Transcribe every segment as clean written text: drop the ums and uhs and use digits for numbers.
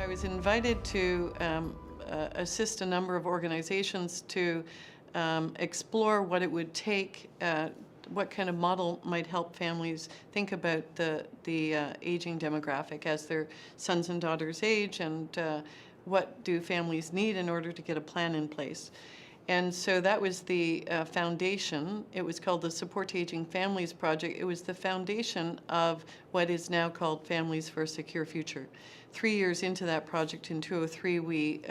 I was invited to assist a number of organizations to explore what it would take, what kind of model might help families think about the aging demographic as their sons and daughters age, and what do families need in order to get a plan in place. And so that was the foundation. It was called the Support Aging Families Project. It was the foundation of what is now called Families for a Secure Future. 3 years into that project, in 2003, we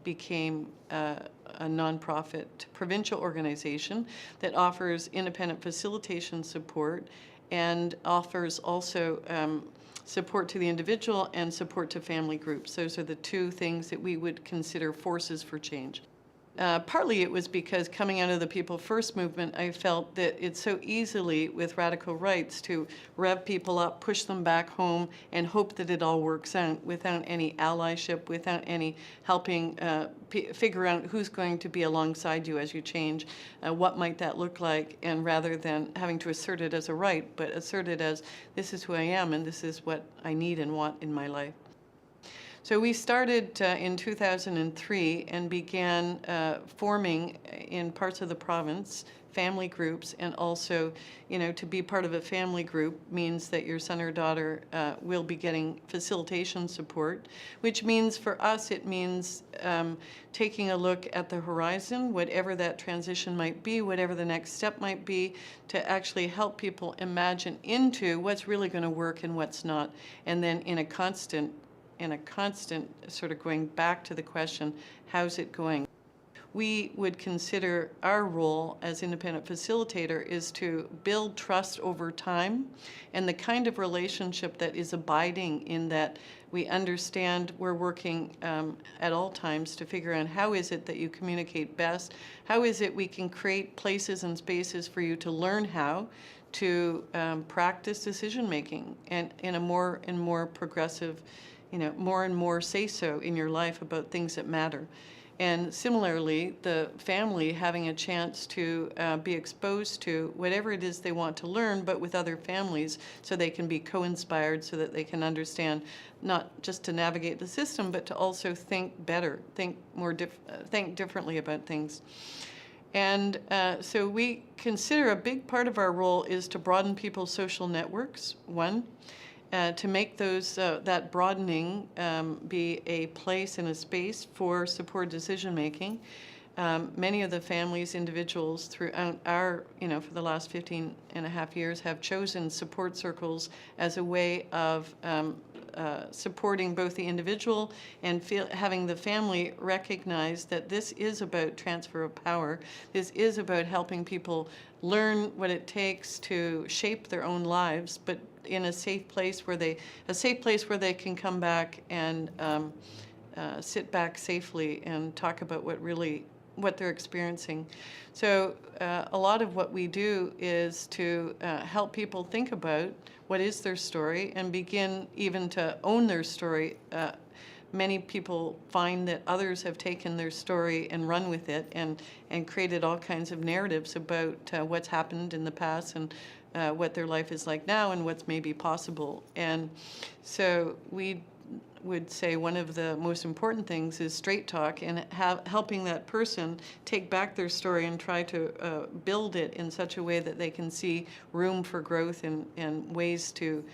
became a nonprofit provincial organization that offers independent facilitation support and offers also support to the individual and support to family groups. Those are the two things that we would consider forces for change. Partly it was because coming out of the People First movement, I felt that it's so easily with radical rights to rev people up, push them back home, and hope that it all works out without any allyship, without any helping figure out who's going to be alongside you as you change, what might that look like, and rather than having to assert it as a right, but assert it as this is who I am and this is what I need and want in my life. So we started in 2003 and began forming in parts of the province family groups, and also, to be part of a family group means that your son or daughter will be getting facilitation support, which means for us it means taking a look at the horizon, whatever that transition might be, whatever the next step might be, to actually help people imagine into what's really going to work and what's not, and then in a constant sort of going back to the question, how's it going? We would consider our role as independent facilitator is to build trust over time, and the kind of relationship that is abiding in that we understand we're working at all times to figure out how is it that you communicate best, how is it we can create places and spaces for you to learn how to practice decision making, and in a more and more progressive, more and more say-so in your life about things that matter. And similarly, the family having a chance to be exposed to whatever it is they want to learn, but with other families, so they can be co-inspired, so that they can understand not just to navigate the system, but to also think better, think differently about things. And so we consider a big part of our role is to broaden people's social networks, one, to make those that broadening be a place and a space for support decision making. Many of the families, individuals throughout our, for the last 15 and a half years have chosen support circles as a way of supporting both the individual and having the family recognize that this is about transfer of power. This is about helping people learn what it takes to shape their own lives, but in a safe place where they can come back and sit back safely and talk about what they're experiencing. So a lot of what we do is to help people think about what is their story and begin even to own their story. Many people find that others have taken their story and run with it and created all kinds of narratives about what's happened in the past and what their life is like now and what's maybe possible. And so we would say one of the most important things is straight talk, and helping that person take back their story and try to build it in such a way that they can see room for growth and ways to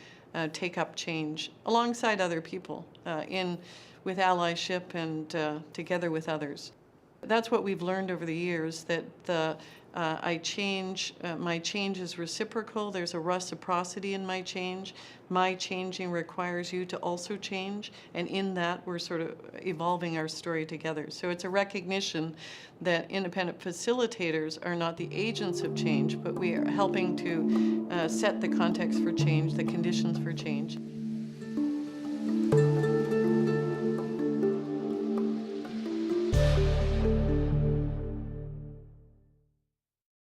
take up change alongside other people with allyship and together with others. That's what we've learned over the years, that my change is reciprocal. There's a reciprocity in my change. My changing requires you to also change, and in that we're sort of evolving our story together. So it's a recognition that independent facilitators are not the agents of change, but we are helping to set the context for change, the conditions for change.